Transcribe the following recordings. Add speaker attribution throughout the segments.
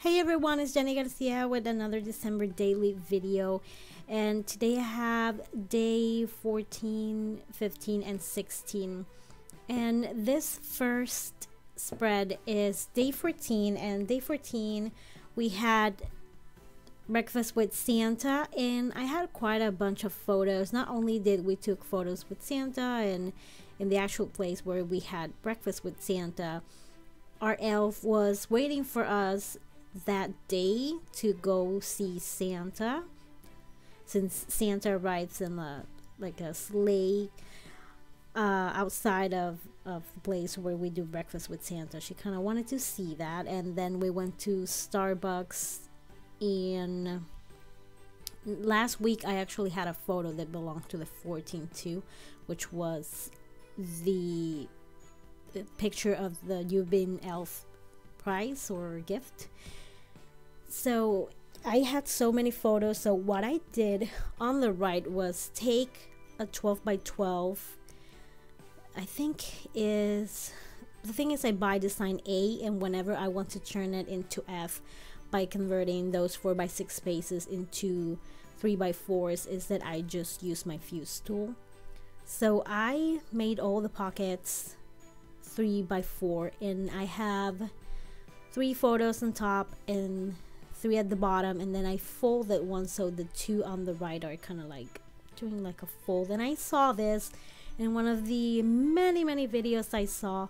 Speaker 1: Hey everyone, it's Jenny Garcia with another December daily video, and today I have day 14, 15, and 16. And this first spread is day 14, and day 14 we had breakfast with Santa, and I had quite a bunch of photos. Not only did we took photos with Santa and in the actual place where we had breakfast with Santa, our elf was waiting for us that day to go see Santa, since Santa rides in a sleigh outside of the place where we do breakfast with Santa. She kind of wanted to see that, and then we went to Starbucks. And last week I actually had a photo that belonged to the 14th too, which was the picture of the You've Been Elf prize or gift. So I had so many photos. So what I did on the right was take a 12 by 12. I think is the thing is I buy design A, and whenever I want to turn it into F by converting those 4 by 6 spaces into 3 by 4s, is that I just use my fuse tool. So I made all the pockets 3 by 4, and I have 3 photos on top and 3 at the bottom, and then I folded one so the 2 on the right are kind of like doing like a fold. And I saw this in one of the many videos I saw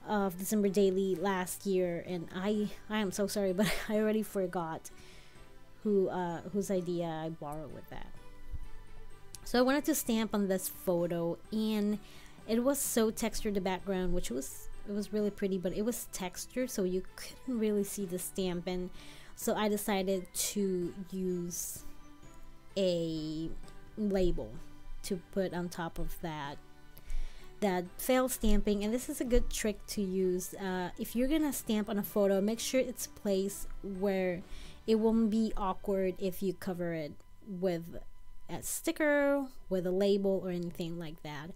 Speaker 1: of December Daily last year, and I am so sorry, but I already forgot whose idea I borrowed with that. So I wanted to stamp on this photo, and it was so textured, the background, which was really pretty, but it was textured, so you couldn't really see the stamp. And so I decided to use a label to put on top of that failed stamping. And this is a good trick to use. If you're gonna stamp on a photo, make sure it's placed where it won't be awkward if you cover it with a sticker, with a label, or anything like that.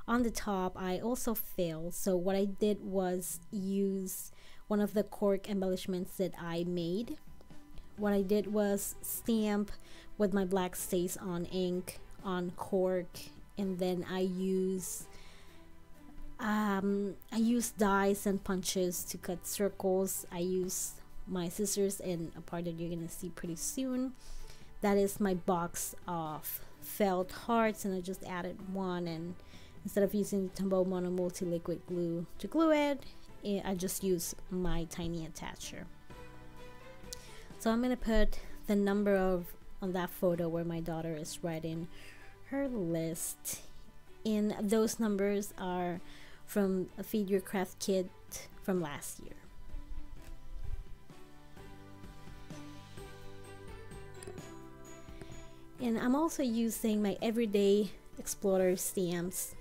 Speaker 1: On the top I also failed, so what I did was use one of the cork embellishments that I made. What I did was stamp with my black Stays On ink on cork, and then I use dies and punches to cut circles. I use my scissors and a part that you're gonna see pretty soon. That is my box of felt hearts, and I just added one, and instead of using the Tombow Mono multi-liquid glue to glue it, I just use my tiny attacher. So I'm gonna put the number on that photo where my daughter is writing her list, and those numbers are from a Feed Your Craft kit from last year. And I'm also using my Everyday Explorer stamps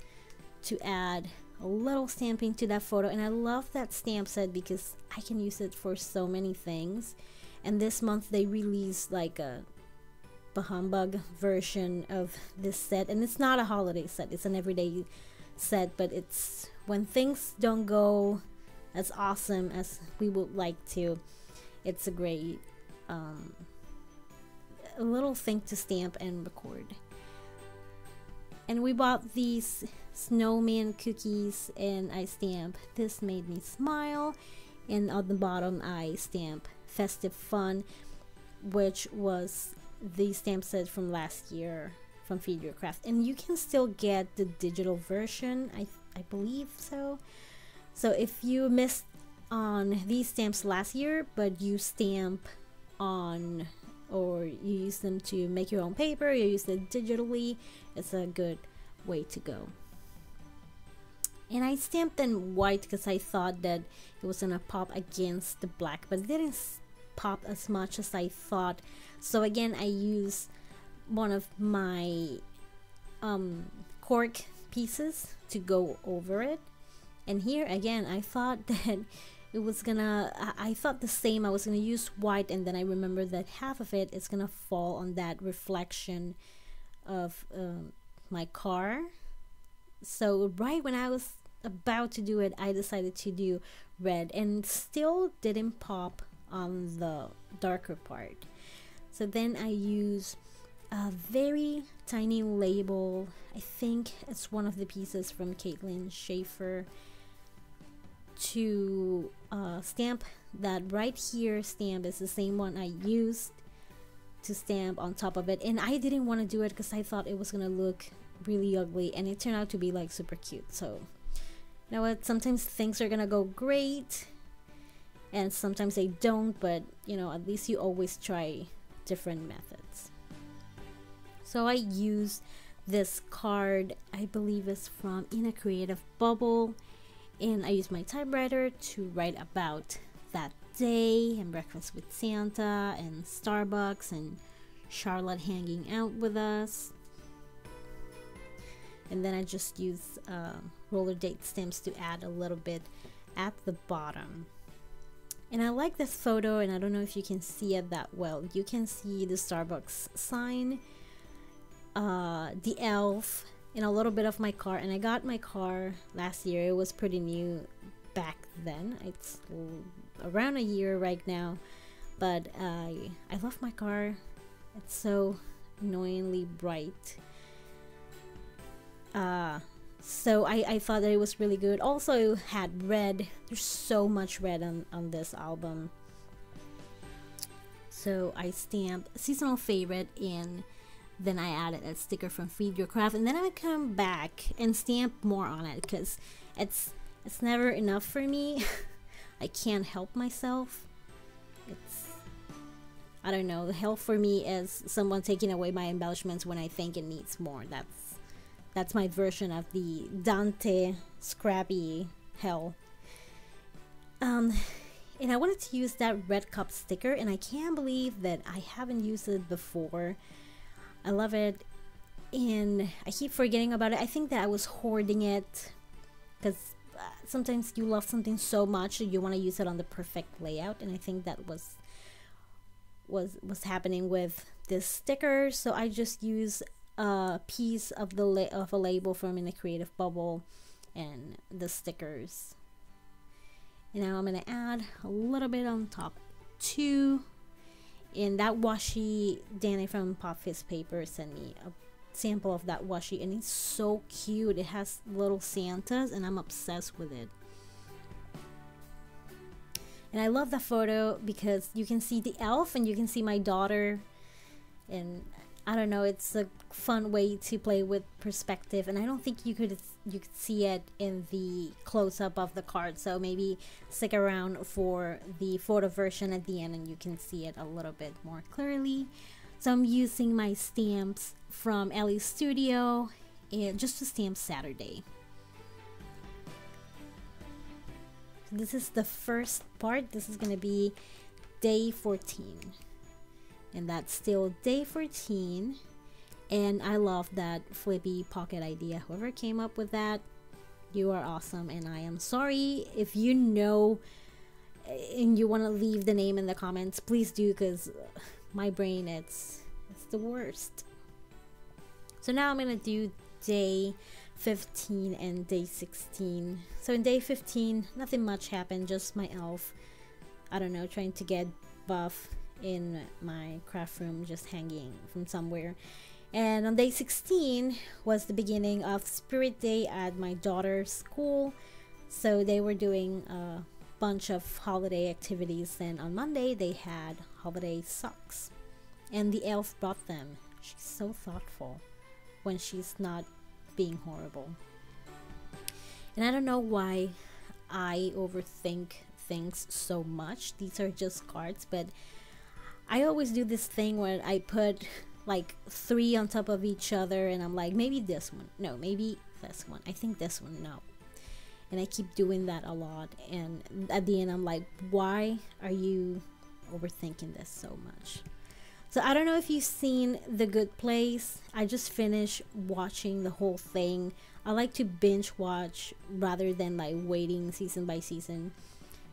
Speaker 1: to add a little stamping to that photo. And I love that stamp set because I can use it for so many things. And this month they released like a Bahumbug version of this set, and it's not a holiday set, it's an everyday set, but it's when things don't go as awesome as we would like to, it's a great a little thing to stamp and record. And we bought these snowman cookies, and I stamp This Made Me Smile, and on the bottom I stamp Festive Fun, which was the stamp set from last year from Feed Your Craft. And you can still get the digital version, I believe so. So if you missed on these stamps last year, but you stamp on, or you use them to make your own paper, you use it digitally, it's a good way to go. And I stamped in white because I thought that it was gonna pop against the black, but it didn't pop as much as I thought. So again, I used one of my cork pieces to go over it. And here again, I thought that it was gonna, I thought the same, I was gonna use white, and then I remembered that half of it is gonna fall on that reflection of my car. So right when I was about to do it, I decided to do red, and still didn't pop on the darker part. So then I use a very tiny label. I think it's one of the pieces from Caitlin Schaefer to stamp that right here stamp is the same one I used to stamp on top of it, and I didn't want to do it because I thought it was gonna look really ugly, and it turned out to be like super cute. So you know what, sometimes things are gonna go great and sometimes they don't, but you know, at least you always try different methods. So I use this card, I believe it's from In a Creative Bubble, and I use my typewriter to write about that day and Breakfast with Santa and Starbucks and Charlotte hanging out with us. And then I just use roller date stamps to add a little bit at the bottom. And I like this photo, and I don't know if you can see it that well. You can see the Starbucks sign, the elf, and a little bit of my car. And I got my car last year. It was pretty new back then. It's around a year right now, but I love my car. It's so annoyingly bright. So I thought that it was really good. Also, it had red. There's so much red on this album. So I stamped seasonal favorite, and then I added a sticker from Feed Your Craft, and then I would come back and stamp more on it because it's never enough for me. I can't help myself. I don't know, the hell for me is someone taking away my embellishments when I think it needs more. That's my version of the Dante scrappy hell. And I wanted to use that red cup sticker, and I can't believe that I haven't used it before. I love it, and I keep forgetting about it. I think that I was hoarding it because sometimes you love something so much that you want to use it on the perfect layout, and I think that was happening with this sticker. So I just use a piece of a label from In a Creative Bubble and the stickers. And now I'm gonna add a little bit on top too. And that washi, Danny from Pop Fizz Paper sent me a sample of that washi, and it's so cute. It has little Santas, and I'm obsessed with it. And I love that photo because you can see the elf and you can see my daughter, and I don't know, it's a fun way to play with perspective, and I don't think you could see it in the close-up of the card, so maybe stick around for the photo version at the end and you can see it a little bit more clearly. So I'm using my stamps from Ellie's Studio and just to stamp Saturday. This is the first part. This is gonna be day 14, and that's still day 14. And I love that flippy pocket idea. Whoever came up with that, you are awesome, and I am sorry. If you know and you want to leave the name in the comments, please do, because my brain, it's the worst. So now I'm gonna do day 15 and day 16. So in day 15, nothing much happened, just my elf, I don't know, trying to get buff in my craft room, just hanging from somewhere. And on day 16 was the beginning of Spirit Day at my daughter's school. So they were doing a bunch of holiday activities, and on Monday they had holiday socks, and the elf brought them. She's so thoughtful when she's not being horrible. And I don't know why I overthink things so much. These are just cards, but I always do this thing where I put like 3 on top of each other, and I'm like, maybe this one, no, maybe this one, I think this one, no. And I keep doing that a lot, and at the end I'm like, why are you overthinking this so much? So I don't know if you've seen The Good Place. I just finished watching the whole thing. I like to binge watch rather than like waiting season by season.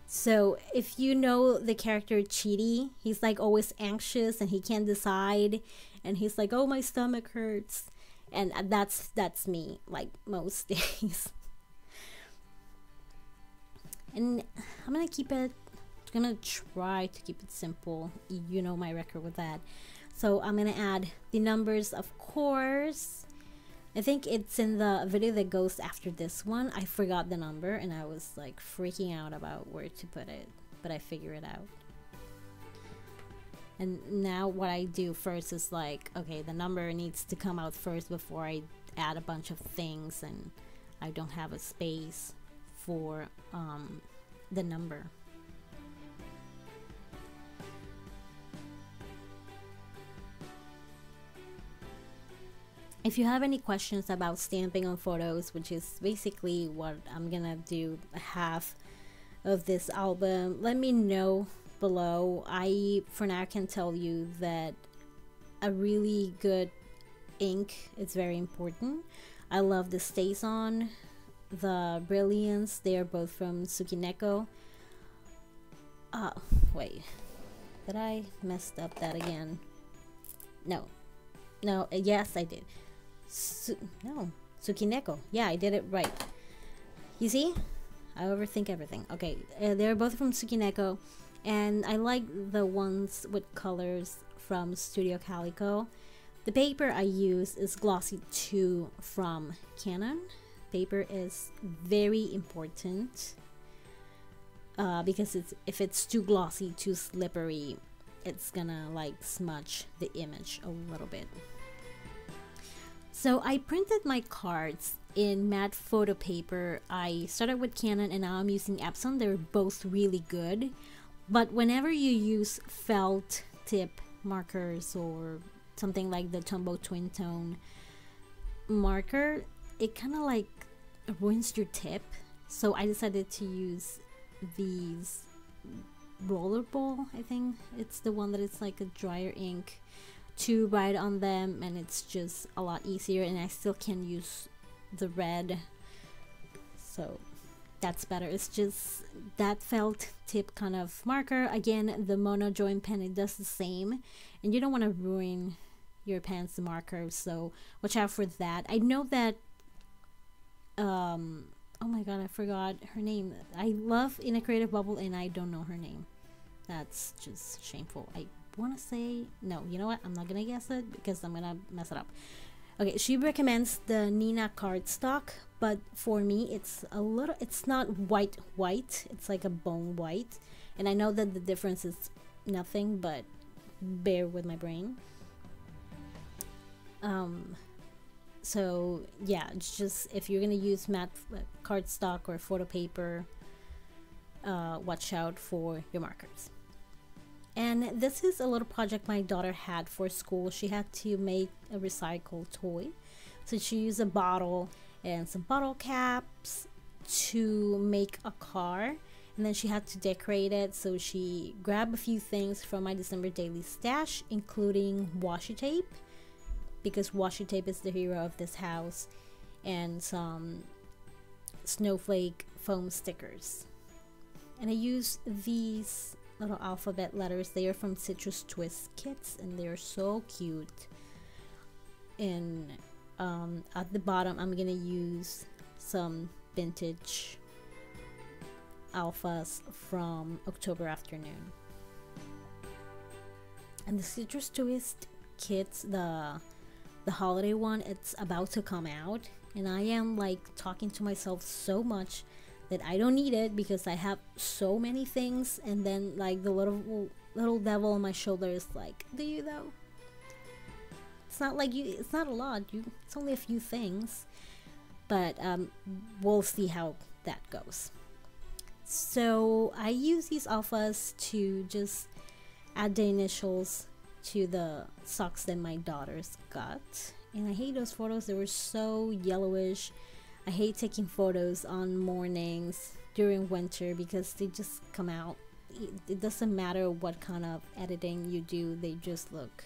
Speaker 1: So if you know the character Chidi, he's like always anxious and he can't decide, and he's like, oh, my stomach hurts, and that's me like most days. And I'm gonna keep it gonna try to keep it simple. You know my record with that. So I'm gonna add the numbers, of course. I think it's in the video that goes after this one. I forgot the number and I was like freaking out about where to put it, but I figure it out. And now what I do first is like, okay, the number needs to come out first before I add a bunch of things, and I don't have a space for the number. If you have any questions about stamping on photos, which is basically what I'm gonna do half of this album, let me know below. I for now can tell you that a really good ink is very important. I love the Stays On, the Brilliance. They are both from Tsukineko. Wait, did I messed up that again? No, yes I did. No, Tsukineko. Yeah, I did it right. You see, I overthink everything. Okay, they're both from Tsukineko, and I like the ones with colors from Studio Calico. The paper I use is Glossy 2 from Canon. Paper is very important because if it's too glossy, too slippery, it's gonna like smudge the image a little bit. So I printed my cards in matte photo paper. I started with Canon and now I'm using Epson. They're both really good. But whenever you use felt tip markers or something like the Tombow Twin Tone marker, it kind of like ruins your tip. So I decided to use these Rollerball. I think it's the one that it's like a drier ink to write on them, and it's just a lot easier, and I still can use the red, so that's better. It's just that felt tip kind of marker. Again, the mono joint pen, it does the same, and you don't want to ruin your pen's marker, so watch out for that. I know that oh my god, I forgot her name. I love In a Creative Bubble and I don't know her name. That's just shameful. I want to say no, you know what, I'm not gonna guess it because I'm gonna mess it up. Okay, she recommends the Nina cardstock, but for me it's a little, it's not white, it's like a bone white, and I know that the difference is nothing, but bear with my brain. So yeah, it's just, if you're gonna use matte cardstock or photo paper, watch out for your markers. And this is a little project my daughter had for school. She had to make a recycled toy. So she used a bottle and some bottle caps to make a car. And then she had to decorate it. So she grabbed a few things from my December daily stash, including washi tape, because washi tape is the hero of this house, and some snowflake foam stickers. And I used these little alphabet letters. They are from Citrus Twist kits and they are so cute. And at the bottom I'm gonna use some vintage alphas from October Afternoon. And the Citrus Twist kits, the holiday one, it's about to come out, and I am like talking to myself so much that I don't need it because I have so many things, and then like the little devil on my shoulder is like, do you though? It's not like you, it's not a lot, it's only a few things, but we'll see how that goes. So I use these alphas to just add the initials to the socks that my daughters got, and I hate those photos. They were so yellowish. I hate taking photos on mornings during winter because they just come out, it doesn't matter what kind of editing you do, they just look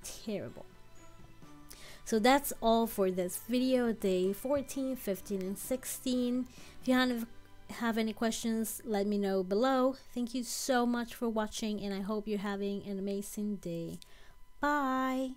Speaker 1: terrible. So that's all for this video, day 14, 15, and 16. If you have any questions, let me know below. Thank you so much for watching, and I hope you're having an amazing day. Bye.